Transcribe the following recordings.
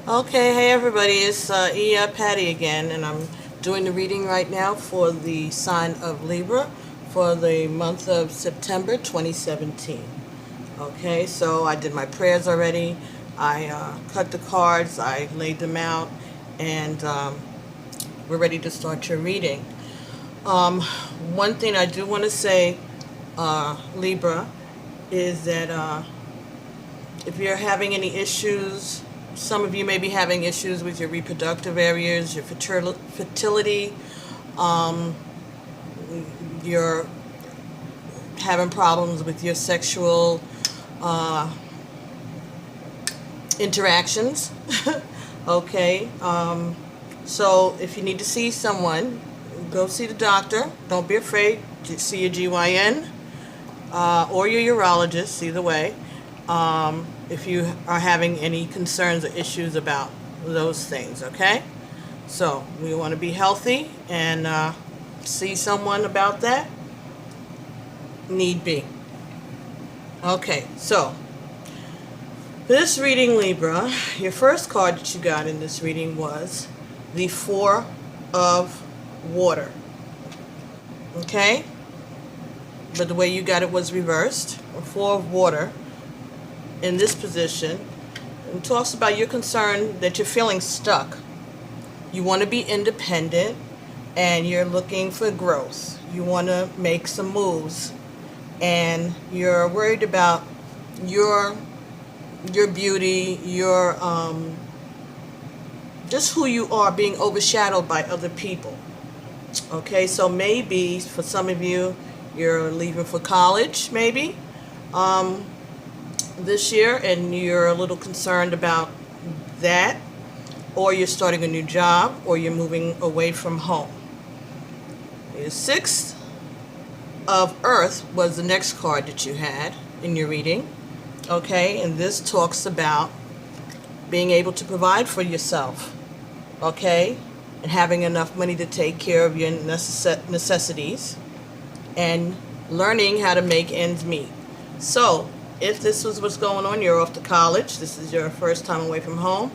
Okay, hey everybody, it's Patty again, and I'm doing the reading right now for the sign of Libra for the month of September 2017. Okay, so I did my prayers already. I cut the cards, I laid them out, and we're ready to start your reading. One thing I do want to say, Libra, is that if you're having any issues, some of you may be having issues with your reproductive areas, your fertility, you're having problems with your sexual interactions. Okay, so if you need to see someone, go see the doctor. Don't be afraid to see your GYN or your urologist, either way. If you are having any concerns or issues about those things, okay? So we want to be healthy and see someone about that, need be. Okay, so for this reading, Libra, your first card that you got in this reading was the Four of Water, okay? But the way you got it was reversed. The Four of Water in this position, and talks about your concern that you're feeling stuck. You want to be independent and you're looking for growth. You want to make some moves and you're worried about your beauty, your just who you are being overshadowed by other people. Okay, so maybe for some of you, you're leaving for college, maybe. This year, and you're a little concerned about that, or you're starting a new job, or you're moving away from home. The Six of Earth was the next card that you had in your reading. Okay, and this talks about being able to provide for yourself, okay, and having enough money to take care of your necessities and learning how to make ends meet. So if this was what's going on, you're off to college, this is your first time away from home,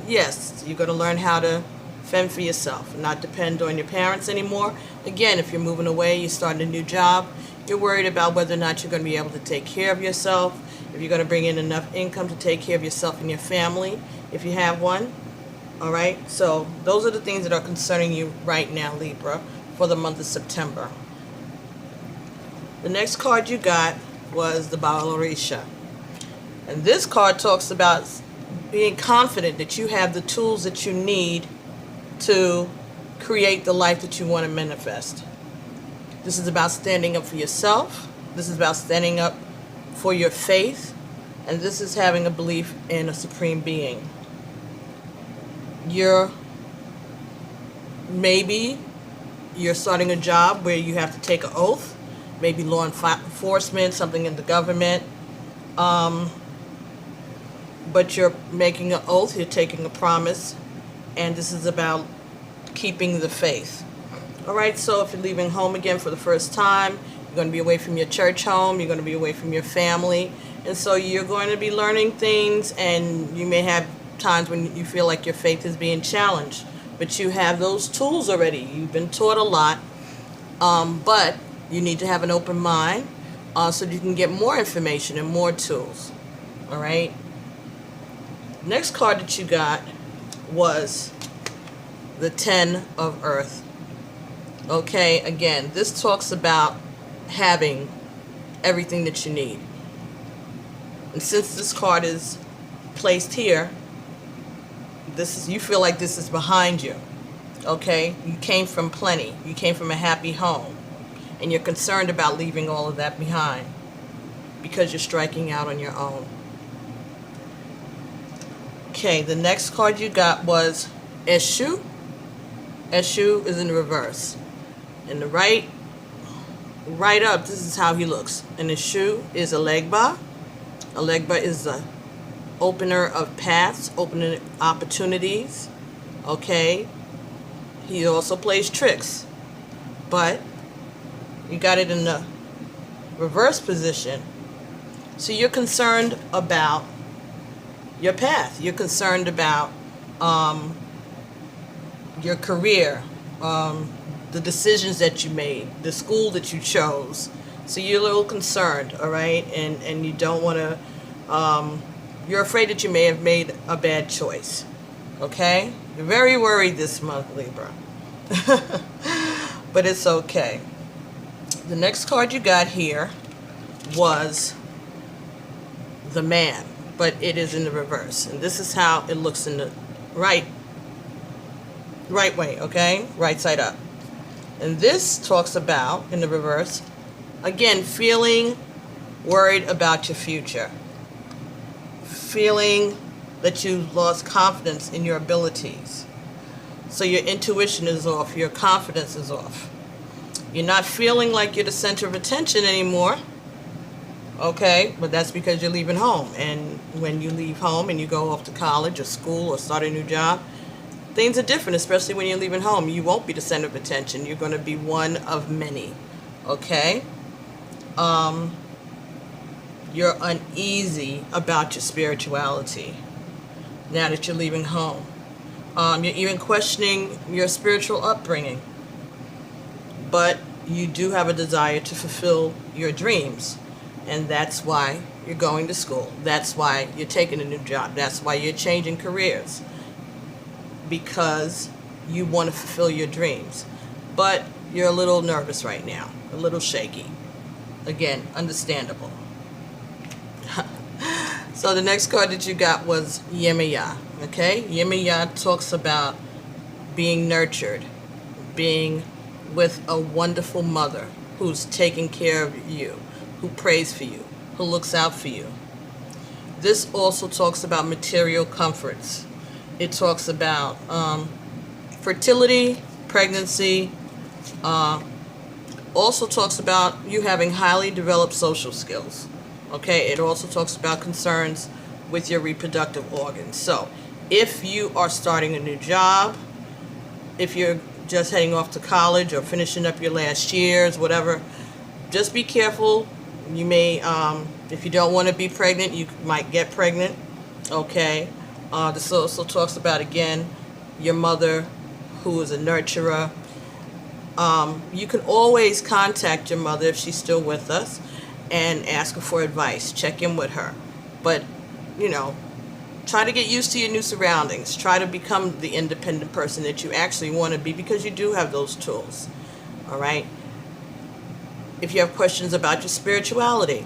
yes, you're going to learn how to fend for yourself and not depend on your parents anymore. Again, if you're moving away, you're starting a new job, you're worried about whether or not you're going to be able to take care of yourself, if you're going to bring in enough income to take care of yourself and your family, if you have one. All right, so those are the things that are concerning you right now, Libra, for the month of September. The next card you got was the Orisha. And this card talks about being confident that you have the tools that you need to create the life that you want to manifest. This is about standing up for yourself. This is about standing up for your faith. And this is having a belief in a supreme being. Maybe you're starting a job where you have to take an oath. Maybe law enforcement, something in the government. But you're making an oath, you're taking a promise, and this is about keeping the faith. All right, so if you're leaving home again for the first time, you're going to be away from your church home, you're going to be away from your family, and so you're going to be learning things, and you may have times when you feel like your faith is being challenged, but you have those tools already. You've been taught a lot, but you need to have an open mind so you can get more information and more tools. All right. Next card that you got was the Ten of Earth. Okay, again, this talks about having everything that you need. And since this card is placed here, you feel like this is behind you. Okay, you came from plenty. You came from a happy home. And you're concerned about leaving all of that behind because you're striking out on your own. Okay, the next card you got was Eshu. Eshu is in reverse. In the right up, this is how he looks. And Eshu is a legba. A legba is the opener of paths, opening opportunities. Okay, he also plays tricks, but you got it in the reverse position. So you're concerned about your path. You're concerned about your career, the decisions that you made, the school that you chose. So you're a little concerned, all right? And you don't want to, you're afraid that you may have made a bad choice, okay? You're very worried this month, Libra. But it's okay. The next card you got here was the Man, but it is in the reverse. And this is how it looks in the right way, okay? Right side up. And this talks about, in the reverse, again, feeling worried about your future. Feeling that you've lost confidence in your abilities. So your intuition is off, your confidence is off. You're not feeling like you're the center of attention anymore. Okay, but that's because you're leaving home. And when you leave home and you go off to college or school or start a new job, things are different, especially when you're leaving home. You won't be the center of attention. You're going to be one of many. Okay? You're uneasy about your spirituality now that you're leaving home. You're even questioning your spiritual upbringing. But you do have a desire to fulfill your dreams. And that's why you're going to school. That's why you're taking a new job. That's why you're changing careers. Because you want to fulfill your dreams. But you're a little nervous right now. A little shaky. Again, understandable. So the next card that you got was IyaArzulaEgun. Okay? IyaArzulaEgun talks about being nurtured. Being with a wonderful mother who's taking care of you, who prays for you, who looks out for you. This also talks about material comforts. It talks about fertility, pregnancy. Also talks about you having highly developed social skills. Okay, it also talks about concerns with your reproductive organs. So if you are starting a new job, if you're just heading off to college or finishing up your last years, whatever, just be careful. You may, if you don't want to be pregnant, you might get pregnant. Okay. This also talks about, again, your mother who is a nurturer. You can always contact your mother if she's still with us and ask her for advice. Check in with her. But, you know, try to get used to your new surroundings. Try to become the independent person that you actually want to be, because you do have those tools. All right? If you have questions about your spirituality,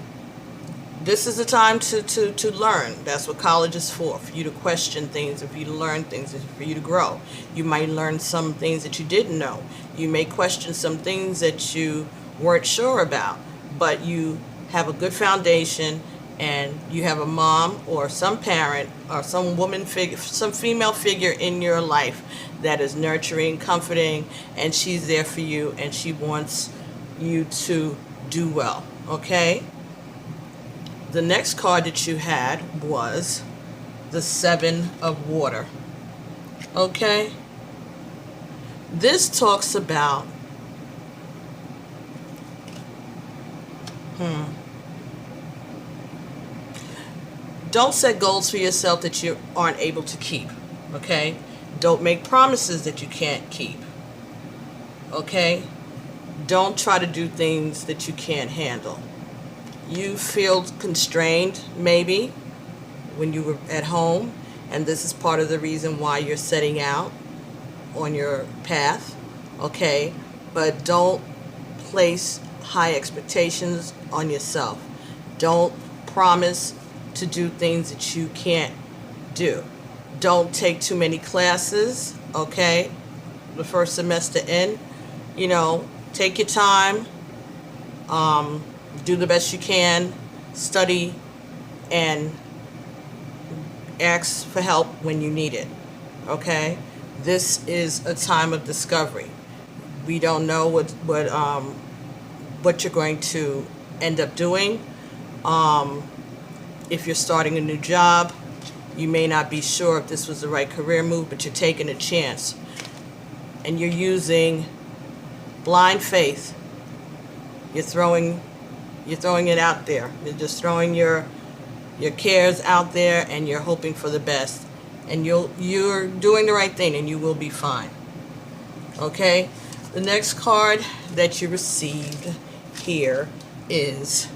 this is the time to learn. That's what college is for you to question things, for you to learn things, for you to grow. You might learn some things that you didn't know. You may question some things that you weren't sure about, but you have a good foundation, and you have a mom or some parent or some woman figure, some female figure in your life that is nurturing, comforting, and she's there for you, and she wants you to do well. Okay? The next card that you had was the Seven of Water. Okay? This talks about don't set goals for yourself that you aren't able to keep. Okay? Don't make promises that you can't keep. Okay? Don't try to do things that you can't handle. You feel constrained, maybe, when you were at home, and this is part of the reason why you're setting out on your path, okay? But don't place high expectations on yourself. Don't promise to do things that you can't do. Don't take too many classes, okay? The first semester in, you know, take your time, do the best you can, study, and ask for help when you need it, okay? This is a time of discovery. We don't know what you're going to end up doing. If you're starting a new job, you may not be sure if this was the right career move, but you're taking a chance. And you're using blind faith. You're throwing it out there. You're just throwing your your cares out there, and you're hoping for the best. And you're doing the right thing, and you will be fine. Okay? The next card that you received here is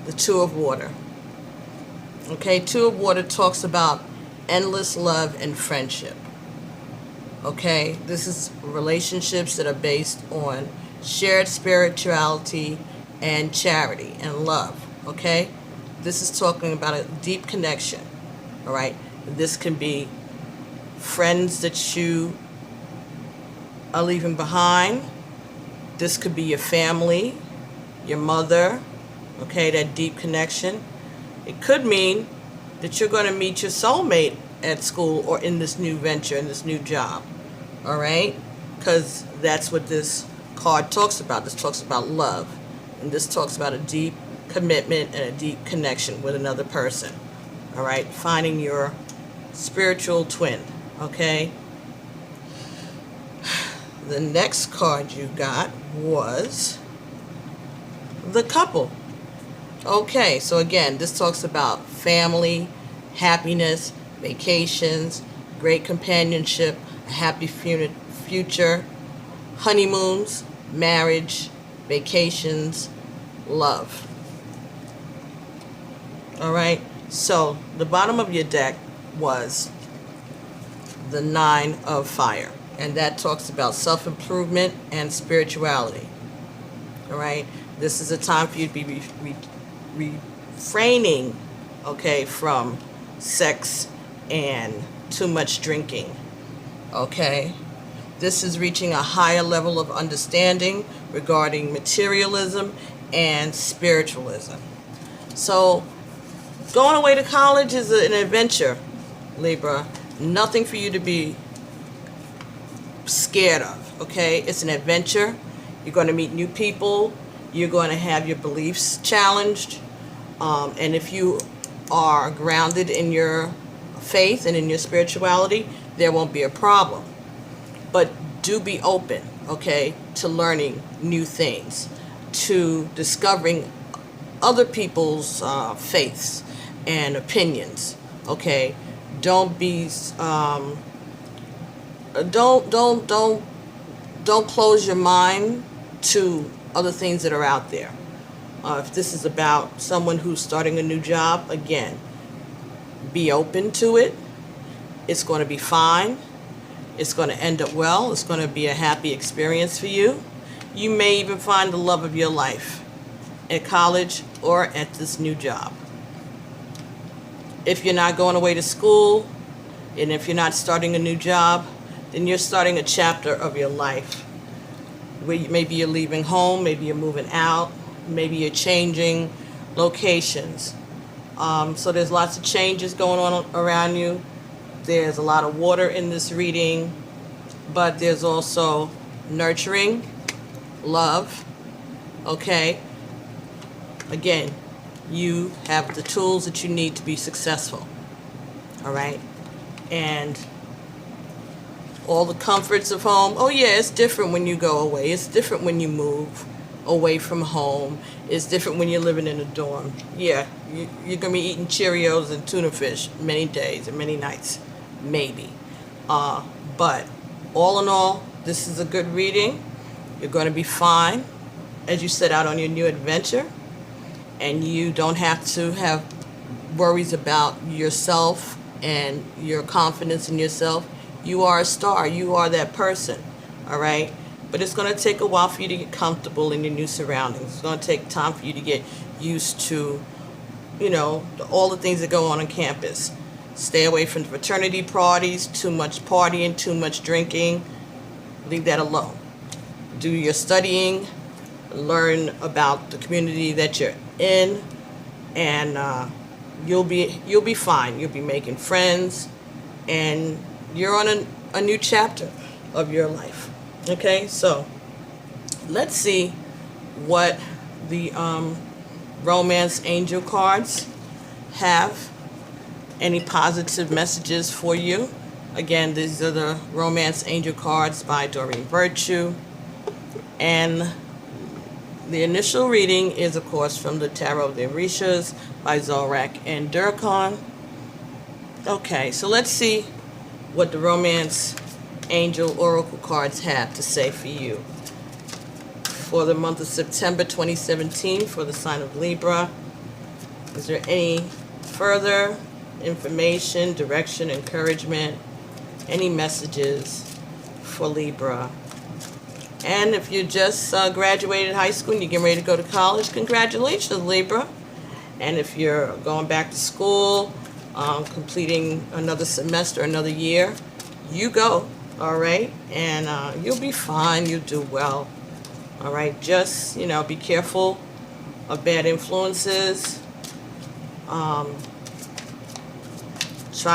the Two of Water. Okay? Two of Water talks about endless love and friendship. Okay? This is relationships that are based on shared spirituality and charity and love. Okay? This is talking about a deep connection. All right? This can be friends that you are leaving behind. This could be your family, your mother, okay, that deep connection. It could mean that you're going to meet your soulmate at school or in this new venture, in this new job, all right? Because that's what this card talks about. This talks about love, and this talks about a deep commitment and a deep connection with another person, all right? Finding your spiritual twin, okay? The next card you got was the Couple. Okay, so again, this talks about family, happiness, vacations, great companionship, a happy future, honeymoons, marriage, vacations, love. All right, so the bottom of your deck was the Nine of Fire. And that talks about self-improvement and spirituality. All right? This is a time for you to be refraining, okay, from sex and too much drinking. Okay? This is reaching a higher level of understanding regarding materialism and spiritualism. So, going away to college is an adventure, Libra. Nothing for you to be scared of, okay? It's an adventure. You're going to meet new people. You're going to have your beliefs challenged. And if you are grounded in your faith and in your spirituality, there won't be a problem. But do be open, okay, to learning new things, to discovering other people's faiths and opinions, okay? Don't be don't close your mind to other things that are out there. If this is about someone who's starting a new job, again, be open to it. It's going to be fine. It's going to end up well. It's going to be a happy experience for you. You may even find the love of your life at college or at this new job. If you're not going away to school, and if you're not starting a new job, then you're starting a chapter of your life. Maybe you're leaving home, maybe you're moving out, maybe you're changing locations. So there's lots of changes going on around you. There's a lot of water in this reading, but there's also nurturing, love, okay? Again, you have the tools that you need to be successful, all right? And all the comforts of home. Oh yeah, it's different when you go away. It's different when you move away from home. It's different when you're living in a dorm. Yeah, you're going to be eating Cheerios and tuna fish many days and many nights, maybe. But all in all, this is a good reading. You're going to be fine as you set out on your new adventure. And you don't have to have worries about yourself and your confidence in yourself. You are a star. You are that person, all right? But it's going to take a while for you to get comfortable in your new surroundings. It's going to take time for you to get used to, you know, all the things that go on campus. Stay away from fraternity parties, too much partying, too much drinking. Leave that alone. Do your studying. Learn about the community that you're in, and you'll be fine. You'll be making friends, and you're on a new chapter of your life. Okay, so let's see what the romance angel cards have. Any positive messages for you? Again, these are the romance angel cards by Doreen Virtue, and The initial reading is, of course, from the Tarot of the Orishas by Zolrak and Durkon. Okay, so let's see what the Romance Angel Oracle cards have to say for you for the month of September 2017 for the sign of Libra. Is there any further information, direction, encouragement, any messages for Libra? And if you just graduated high school and you're getting ready to go to college, congratulations, Libra. And if you're going back to school, completing another semester, another year, you go, all right? And you'll be fine, you'll do well, all right? Just, be careful of bad influences. Try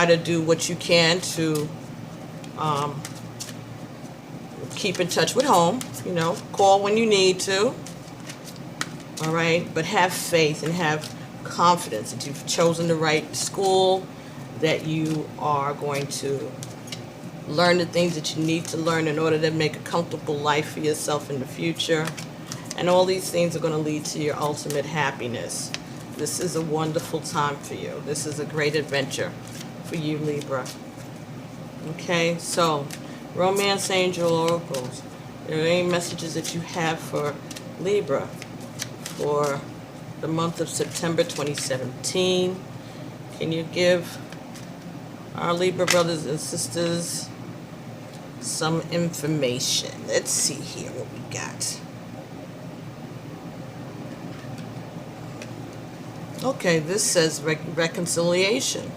to do what you can to keep in touch with home, call when you need to, all right? But have faith and have confidence that you've chosen the right school, that you are going to learn the things that you need to learn in order to make a comfortable life for yourself in the future. And all these things are going to lead to your ultimate happiness. This is a wonderful time for you. This is a great adventure for you, Libra. Okay, so Romance Angel Oracles. Are there any messages that you have for Libra for the month of September 2017? Can you give our Libra brothers and sisters some information? Let's see here what we got. Okay, this says reconciliation.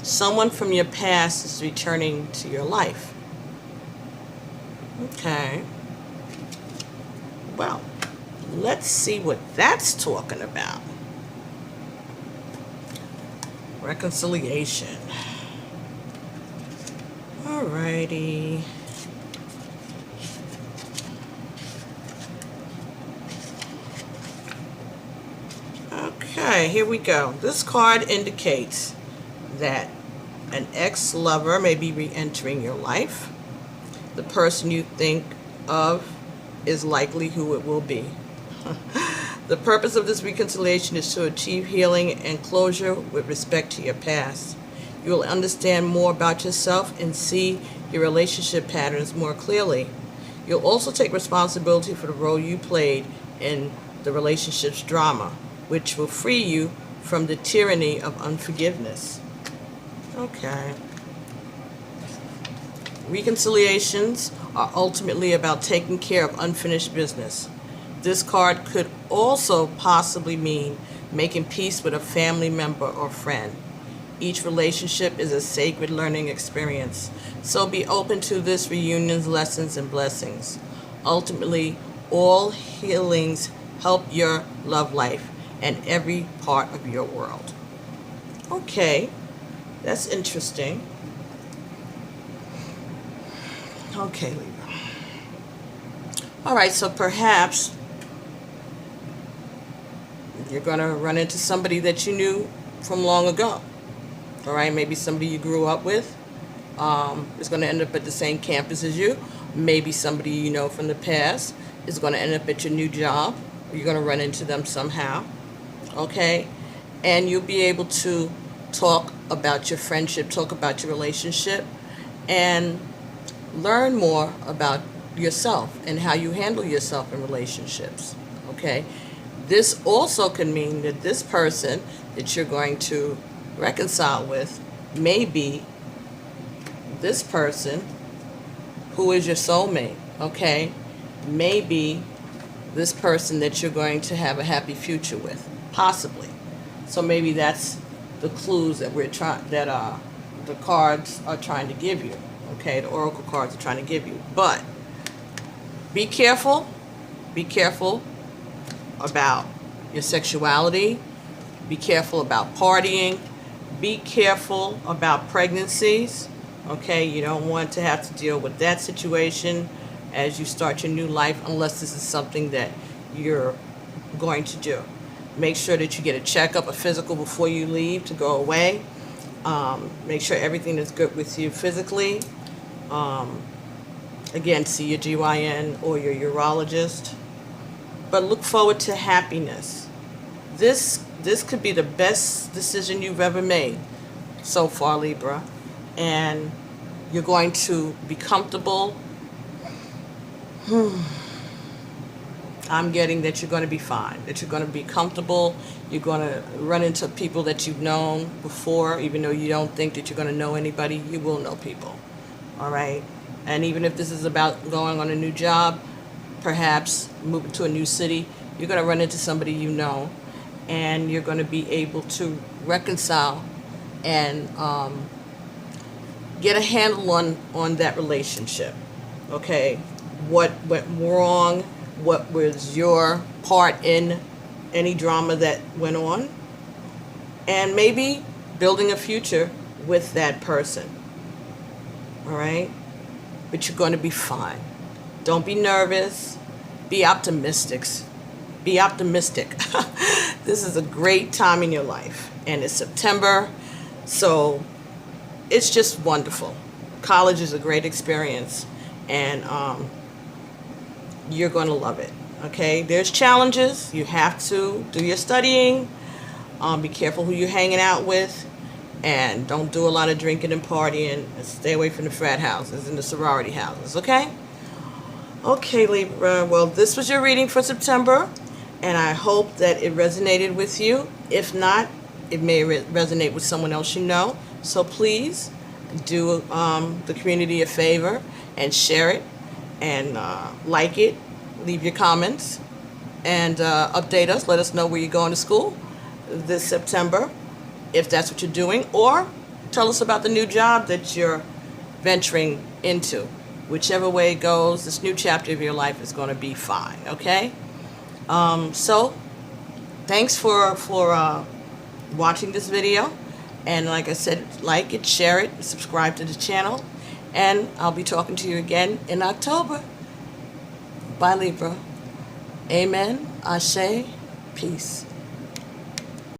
Someone from your past is returning to your life. Okay. Well, let's see what that's talking about. Reconciliation. Alrighty. Okay, here we go. This card indicates that an ex-lover may be re-entering your life. The person you think of is likely who it will be. The purpose of this reconciliation is to achieve healing and closure with respect to your past. You will understand more about yourself and see your relationship patterns more clearly. You'll also take responsibility for the role you played in the relationship's drama, which will free you from the tyranny of unforgiveness. Okay. Reconciliations are ultimately about taking care of unfinished business. This card could also possibly mean making peace with a family member or friend. Each relationship is a sacred learning experience, so be open to this reunion's lessons and blessings. Ultimately, all healings help your love life and every part of your world. Okay, that's interesting. Okay, Libra. All right, so perhaps you're going to run into somebody that you knew from long ago. All right, maybe somebody you grew up with is going to end up at the same campus as you. Maybe somebody you know from the past is going to end up at your new job. You're going to run into them somehow. Okay? And you'll be able to talk about your friendship, talk about your relationship, and learn more about yourself and how you handle yourself in relationships. Okay? This also can mean that this person that you're going to reconcile with may be this person who is your soulmate. Okay? Maybe this person that you're going to have a happy future with. Possibly. So maybe that's the clues that the cards are trying to give you. Okay, the oracle cards are trying to give you. But be careful. Be careful about your sexuality. Be careful about partying. Be careful about pregnancies. Okay, you don't want to have to deal with that situation as you start your new life unless this is something that you're going to do. Make sure that you get a checkup, a physical before you leave to go away. Make sure everything is good with you physically. Again, see your GYN or your urologist. but look forward to happiness. This could be the best decision you've ever made so far, Libra. And you're going to be comfortable. I'm getting that you're going to be fine, that you're going to be comfortable. You're going to run into people that you've known before. Even though you don't think that you're going to know anybody, you will know people. All right? And even if this is about going on a new job, perhaps moving to a new city, you're going to run into somebody you know, and you're going to be able to reconcile and get a handle on that relationship. Okay? What went wrong? What was your part in any drama that went on? And maybe building a future with that person. All right? But you're going to be fine. Don't be nervous. Be optimistic. Be optimistic. This is a great time in your life. And it's September, so it's just wonderful. College is a great experience. And you're going to love it. Okay? There's challenges. You have to do your studying. Be careful who you're hanging out with. And don't do a lot of drinking and partying. And stay away from the frat houses and the sorority houses. Okay? Okay, Libra. Well, this was your reading for September. And I hope that it resonated with you. If not, it may resonate with someone else you know. So please do the community a favor and share it. And like it, leave your comments, and update us. Let us know where you're going to school this September, if that's what you're doing, or tell us about the new job that you're venturing into. Whichever way it goes, this new chapter of your life is going to be fine, okay? So, thanks for watching this video. And like I said, like it, share it, subscribe to the channel. And I'll be talking to you again in October. Bye, Libra. Amen. Ashe. Peace.